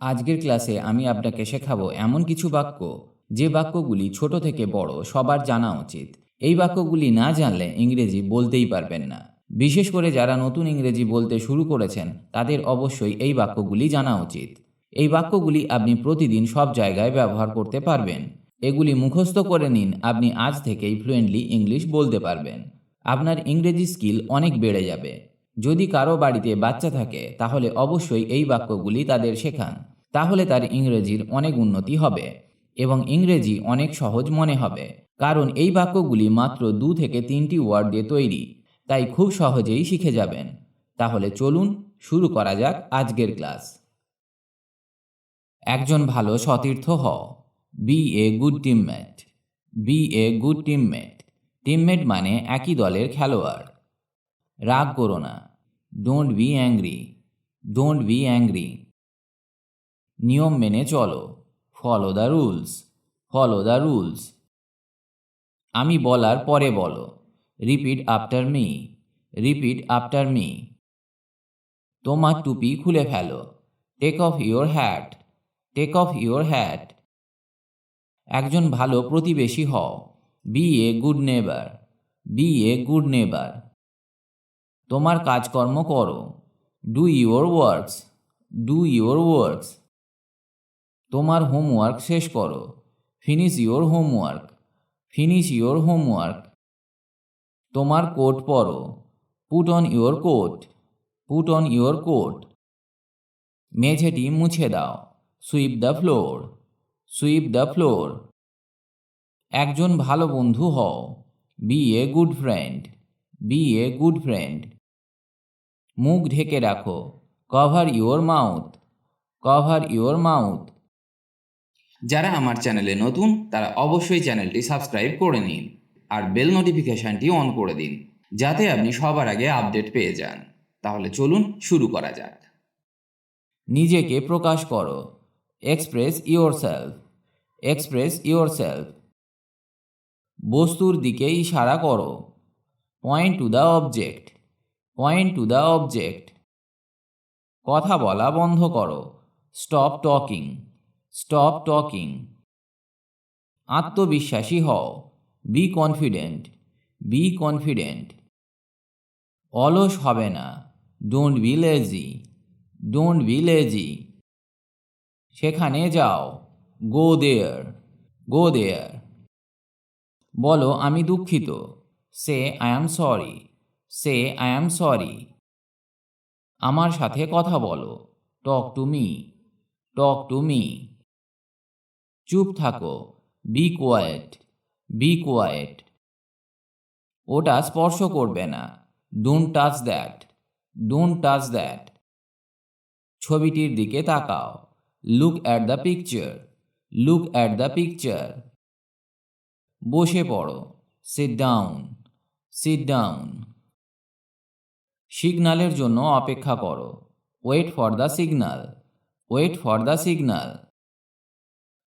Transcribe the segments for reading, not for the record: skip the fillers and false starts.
আজকের ক্লাসে আমি আপনাকে শেখাবো এমন কিছু বাক্য যে বাক্যগুলি ছোট থেকে বড় সবার জানা উচিত। এই বাক্যগুলি না জানলে ইংরেজি বলতেই পারবেন না। বিশেষ করে যারা নতুন ইংরেজি বলতে শুরু করেছেন তাদের অবশ্যই এই বাক্যগুলি জানা উচিত। এই বাক্যগুলি আপনি প্রতিদিন সব জায়গায় ব্যবহার করতে পারবেন। এগুলি মুখস্থ করে নিন, আপনি আজ থেকেই ফ্লুয়েন্টলি ইংলিশ বলতে পারবেন। আপনার ইংরেজি স্কিল অনেক বেড়ে যাবে। যদি কারো বাড়িতে বাচ্চা থাকে তাহলে অবশ্যই এই বাক্যগুলি তাদের শেখান, তাহলে তার ইংরেজির অনেক উন্নতি হবে এবং ইংরেজি অনেক সহজ মনে হবে। কারণ এই বাক্যগুলি মাত্র 2 থেকে 3টি ওয়ার্ড দিয়ে তৈরি, তাই খুব সহজেই শিখে যাবেন। তাহলে চলুন শুরু করা যাক আজকের ক্লাস। একজন ভালো সতীর্থ হও। Be a good teammate. Be a good teammate. Teammate মানে একই দলের খেলোয়াড়। রাগ করো না। Don't be angry. Don't be angry. নিয়ম মেনে চলো। Follow the rules. Follow the rules. আমি বলার পরে বলো। Repeat after me. Repeat after me. তোমার টুপি খুলে ফেলো। Take off your hat. Take off your hat. একজন ভালো প্রতিবেশী হও। Be a good neighbour. Be a good neighbour. তোমার কাজকর্ম করো। Do your works. Do your works. তোমার হোমওয়ার্ক শেষ করো। Finish your homework. Finish your homework. তোমার কোট পরো। Put on your coat. Put on your coat. মেঝেটি মুছে দাও। Sweep the floor. Sweep the floor. একজন ভালো বন্ধু হও। Be a good friend. Be a good friend. মুখ ঢেকে রাখো। Cover your mouth. Cover your mouth. যারা আমার চ্যানেলে নতুন তারা অবশ্যই চ্যানেলটি সাবস্ক্রাইব করে নিন আর বেল নোটিফিকেশনটি অন করে দিন, যাতে আপনি সবার আগে আপডেট পেয়ে যান। তাহলে চলুন শুরু করা যাক। নিজেকে প্রকাশ করো। Express yourself. Express yourself. বস্তুর দিকে ইশারা করো। Point to the object. Point to the object. কথা বলা বন্ধ করো। Stop talking. Stop talking. আত্মবিশ্বাসী হও। Be confident. Be confident. অলস হবে না। Don't be lazy. Don't be lazy. সেখানে যাও। Go there. Go there. বলো আমি দুঃখিত। Say I am sorry. Say I am sorry. আমার সাথে কথা বলো। Talk to me. Talk to me. চুপ থাকো। Be quiet. Be quiet. ওটা স্পর্শ করবে না। Don't touch that. Don't touch that. ছবিটির দিকে তাকাও। Look at the picture. Look at the picture. বসে পড়ো। Sit down. Sit down. সিগন্যালের জন্য অপেক্ষা করো। Wait for the signal. Wait for the signal.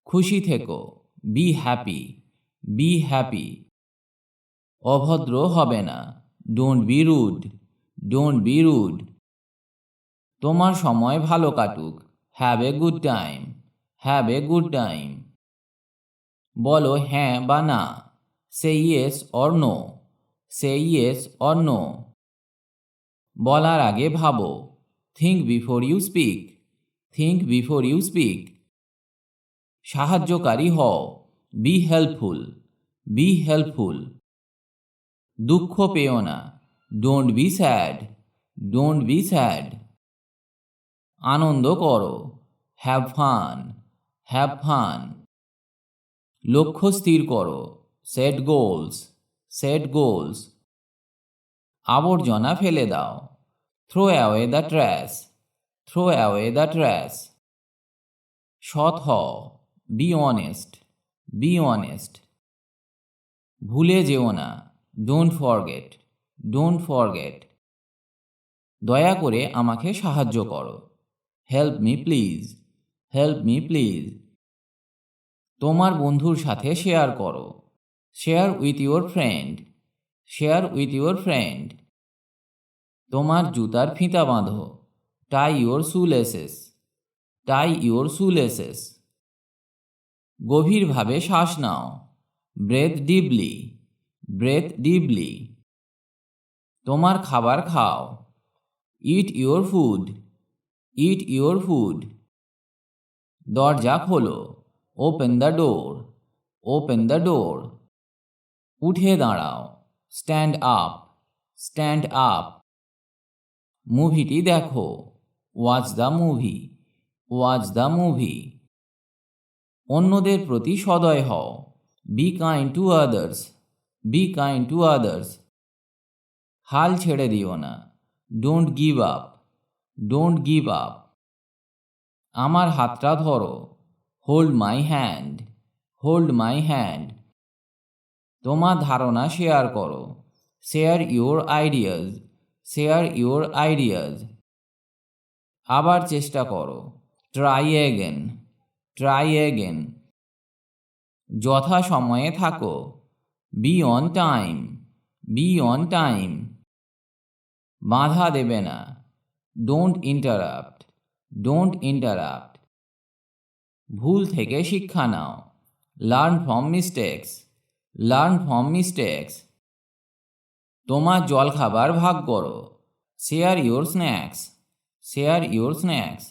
খুশি থেকো। Be happy. Be happy. অভদ্র হবে না। Don't be rude. Don't be rude. তোমার সময় ভালো কাটুক। Have a good time. Have a good time. বলো হ্যাঁ বা না। Say yes or no. Say yes or no. বলার আগে ভাবো। Think before you speak. Think before you speak. সাহায্যকারী হও। Be helpful. Be helpful. দুঃখ পেও না। Don't be sad. Don't be sad. আনন্দ করো। Have fun. Have fun. লক্ষ্য স্থির করো। Set goals. Set goals. আবর্জনা ফেলে দাও। Throw away the trash. Throw away the trash. সৎ হও। Be honest. Be honest. ভুলে যেও না। Don't forget. Don't forget. দয়া করে আমাকে সাহায্য করো। Help me please. Help me please. তোমার বন্ধুর সাথে শেয়ার করো। Share with your friend. Share with your friend. তোমার জুতার ফিতা বাঁধো। Tie your shoelaces. Tie your shoelaces. গভীরভাবে শ্বাস নাও, ব্রেথ ডিপলি, ব্রেথ ডিপলি। তোমার খাবার খাও, eat your food, eat your food. দরজা খোলো, open the door, open the door. উঠে দাঁড়াও, স্ট্যান্ড আপ, স্ট্যান্ড আপ। মুভিটি দেখো, watch the movie, watch the movie. অন্যদের প্রতি সদয় হও, be kind to others, be kind to others. হাল ছেড়ে দিও না, don't give up, don't give up. আমার হাতটা ধরো, hold my hand, hold my hand. তোমার ধারণা শেয়ার করো, share your ideas, share your ideas. আবার চেষ্টা করো, ট্রাই এগেন, ট্রাই এগেন। যথা সময়ে থাকো, be on time, be on time. বাধা দেবে না, ডোন্ট ইন্টারাপ্ট, ডোন্ট ইন্টারাপ্ট। ভুল থেকে শিক্ষা নাও, learn from mistakes, learn from mistakes. তোমার জলখাবার ভাগ করো, share your snacks, share your snacks.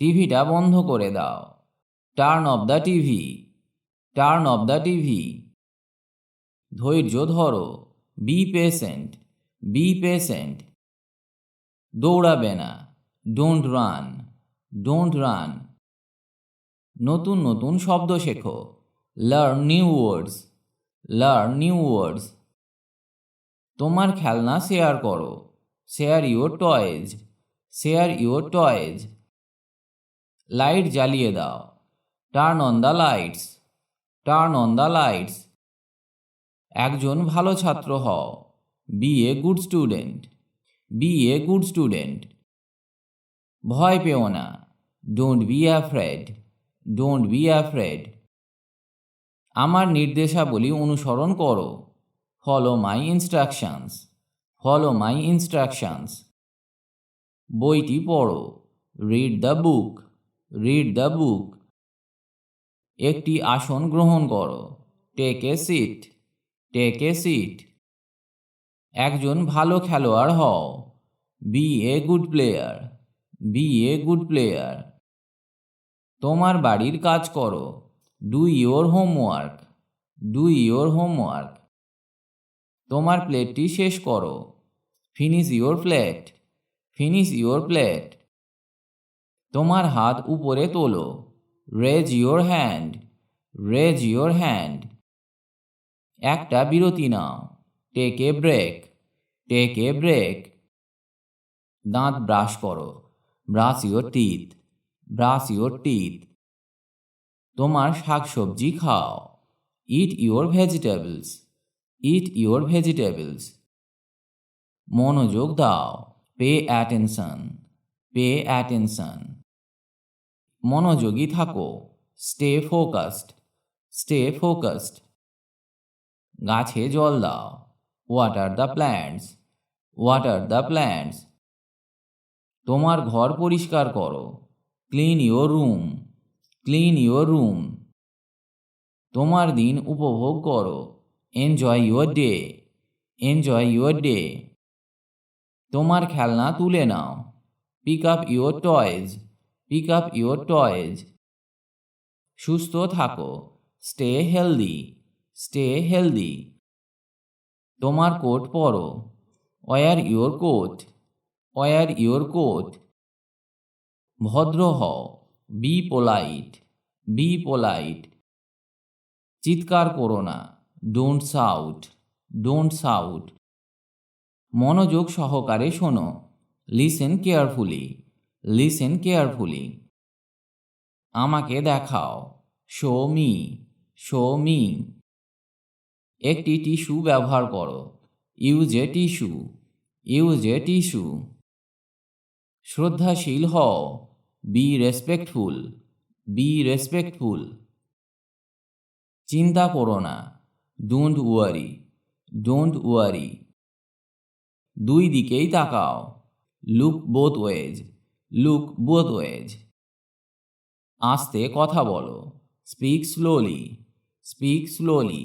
টিভিটা বন্ধ করে দাও, turn off the TV, turn off the TV. ধৈর্য ধরো, বি পেশেন্ট, বি পেশেন্ট। দৌড়াবে না, ডোন্ট রান, ডোন্ট রান। নতুন নতুন শব্দ শেখো, learn new words, learn new words. তোমার খেলনা শেয়ার করো, share your toys, share your toys. Light জ্বালিয়ে দাও, turn on the lights, turn on the lights. একজন ভালো ছাত্র হও, be a good student, be a good student. ভয় পেও না, don't be afraid, don't be afraid. আমার নির্দেশাবলী অনুসরণ করো, follow my instructions, follow my instructions. বইটি পড়ো, read the book, read the বুক। একটি আসন গ্রহণ করো, take a seat, take a seat. একজন ভালো খেলোয়াড় হও, be a good player, be a good player. তোমার বাড়ির কাজ করো, do your homework, do your homework. তোমার প্লেটটি শেষ করো, finish your plate, finish your plate. তোমার হাত উপরে তোলো, raise your hand, raise your hand. একটা বিরতি নাও, take a break, take a break. দাঁত ব্রাশ করো, brush your teeth, brush your teeth. তোমার শাকসবজি খাও, eat your vegetables, it your vegetables. মনোযোগ দাও, পে অ্যাটেনশন, পে অ্যাটেনশন। মনোযোগী থাকো, স্টে ফোকাসড, স্টে ফোকাসড। গাছে জল দাও, water the plants, water the plants. তোমার ঘর পরিষ্কার করো, clean your room, clean your room. তোমার দিন উপভোগ করো, enjoy your day, enjoy your day. তোমার খেলনা তুলে নাও, pick up your toys, pick up your toys. সুস্থ থাকো, স্টে হেলদি, স্টে হেলদি। তোমার কোট পরো, wear your coat, wear your coat. ভদ্র হও, বি পোলাইট, বি পোলাইট। চিৎকার করো না, ডোন্ট শাউট, ডোন্ট শাউট। মনোযোগ সহকারে শোনো, লিসেন কেয়ারফুলি, লিসেন কেয়ারফুলি। আমাকে দেখাও, শো মি, শো মি। একটি টিস্যু ব্যবহার করো, use a tissue, use a tissue. শ্রদ্ধাশীল হও, বি রেসপেক্টফুল, বি রেসপেক্টফুল। চিন্তা করো না, ডোন্ট ওয়ারি, ডোন্ট ওয়ারি। দুই দিকেই তাকাও, look both wedge, look both wedge. আস্তে কথা বলো, স্পিক স্লোলি, স্পিক স্লোলি।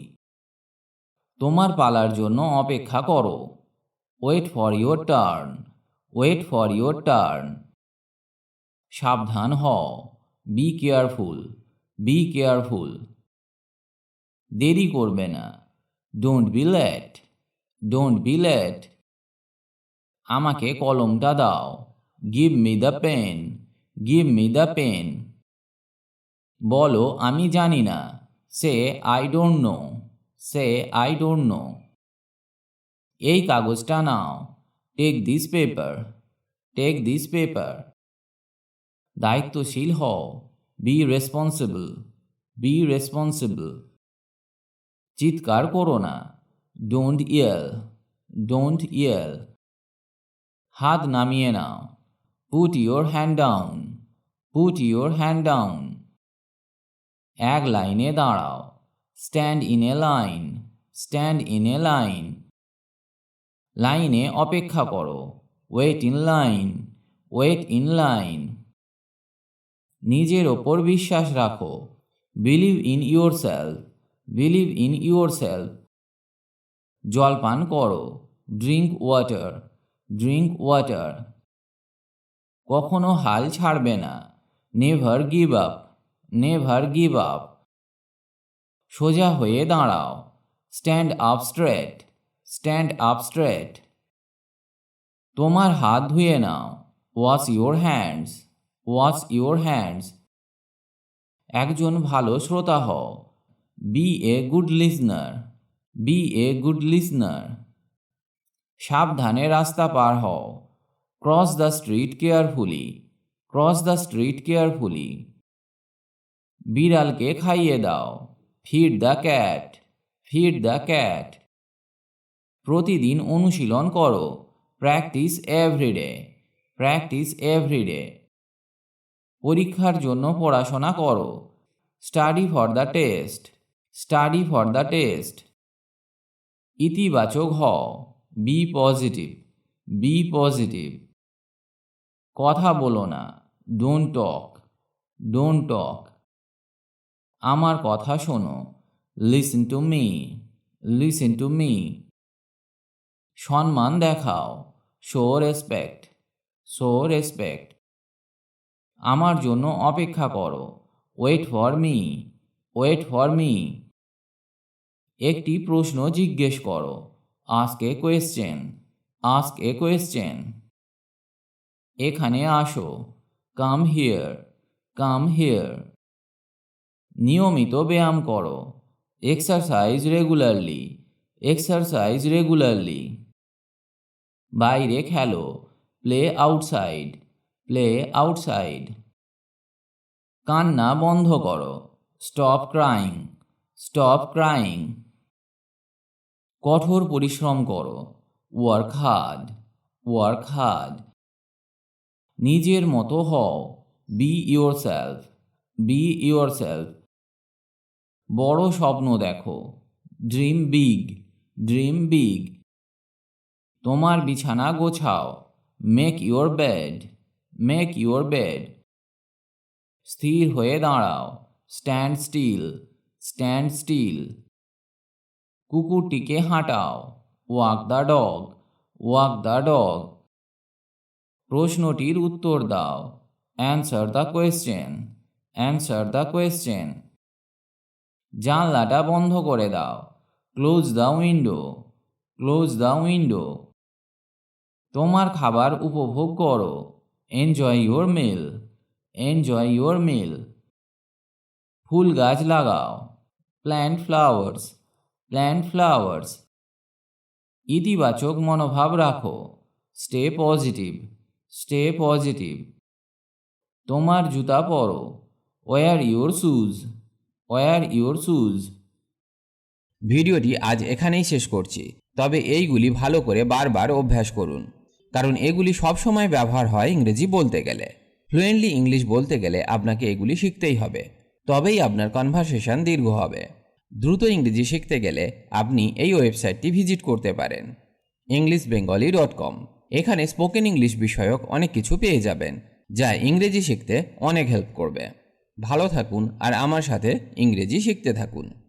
তোমার পালার জন্য অপেক্ষা করো, wait for your turn, wait for your turn. সাবধান হও, বি কেয়ারফুল, বি কেয়ারফুল। দেরি করবে না, don't be late, don't be late. আমাকে কলমটা দাও, give me the pen, give me the pen. বলো আমি জানি না, say I don't know, say I don't know. এই কাগজটা নাও, take this paper, take this paper. দায়িত্বশীল হও, বি রেসপন্সিবল, বি রেসপন্সিবল। চিৎকার করো না, ডোন্ট ইয়েল, ডোন্ট ইয়েল। হাত নামিয়ে নাও, put your hand down, put your hand down. এক লাইনে দাঁড়াও, stand in a line, stand in a line. লাইনে অপেক্ষা করো, wait in line, wait in line. নিজের ওপর বিশ্বাস রাখো, believe in yourself, believe in yourself. জল পান করো, ড্রিঙ্ক ওয়াটার, ড্রিঙ্ক ওয়াটার। কখনো হাল ছাড়বে না, never give up, never give up. সোজা হয়ে দাঁড়াও, stand up straight, stand up straight. তোমার হাত ধুয়ে নাও, wash your hands, wash your hands. একজন ভালো শ্রোতা হও, be a good listener, be a good listener. সাবধানে রাস্তা পার হও, cross the street carefully, cross the street carefully. বিড়ালকে খাইয়ে দাও, feed the cat, feed the cat. প্রতিদিন অনুশীলন করো, প্র্যাকটিস এভরিডে, প্র্যাকটিস এভরিডে। পরীক্ষার জন্য পড়াশোনা করো, study for the test, study for the test. ইতিবাচক হও, বি পজিটিভ, বি পজিটিভ। কথা বলো না, ডোন্ট টক, ডোন্ট টক। আমার কথা শোনো, listen to me, listen to me. সম্মান দেখাও, শো রেসপেক্ট, শো রেসপেক্ট। আমার জন্য অপেক্ষা করো, wait for me, wait for me. একটি প্রশ্ন জিজ্ঞেস করো, ask a question, ask a question. এখানে আসো, কাম হিয়ার, কাম হিয়ার। নিয়মিত ব্যায়াম করো, এক্সারসাইজ রেগুলারলি, এক্সারসাইজ রেগুলারলি। বাইরে খেলো, প্লে আউটসাইড, প্লে আউটসাইড। কান্না বন্ধ করো, স্টপ ক্রাইং, স্টপ ক্রাইং। কঠোর পরিশ্রম করো, ওয়ার্ক হার্ড, ওয়ার্ক হার্ড। নিজের মতো হও, be yourself, be yourself. বড় স্বপ্ন দেখো, ড্রিম বিগ, ড্রিম বিগ। তোমার বিছানা গোছাও, make your bed, make your bed. স্থির হয়ে দাঁড়াও, স্ট্যান্ড স্টিল, স্ট্যান্ড স্টিল। কুকুরটিকে হাঁটাও, walk the dog, walk the dog. প্রশ্নটির উত্তর দাও, answer the question, answer the question. জানলাটা বন্ধ করে দাও, close the window, close the window. তোমার খাবার উপভোগ করো, enjoy your meal, enjoy your মিল। ফুল গাছ লাগাও, প্ল্যান্ট ফ্লাওয়ার্স, প্ল্যান্ট ফ্লাওয়ার্স। ইতিবাচক মনোভাব রাখো, স্টে পজিটিভ, স্টে পজিটিভ। তোমার জুতা পরো, wear your shoes, wear your shoes. ভিডিওটি আজ এখানেই শেষ করছি, তবে এইগুলি ভালো করে বারবার অভ্যাস করুন, কারণ এগুলি সবসময় ব্যবহার হয় ইংরেজি বলতে গেলে। ফ্লুয়েন্টলি ইংলিশ বলতে গেলে আপনাকে এগুলি শিখতেই হবে, তবেই আপনার কনভারসেশন দীর্ঘ হবে। দ্রুত ইংরেজি শিখতে গেলে আপনি এই ওয়েবসাইটটি ভিজিট করতে পারেন, englishbengali.com। এখানে স্পোকেন ইংলিশ বিষয়ক অনেক কিছু পেয়ে যাবেন, যা ইংরেজি শিখতে অনেক হেল্প করবে। ভালো থাকুন আর আমার সাথে ইংরেজি শিখতে থাকুন।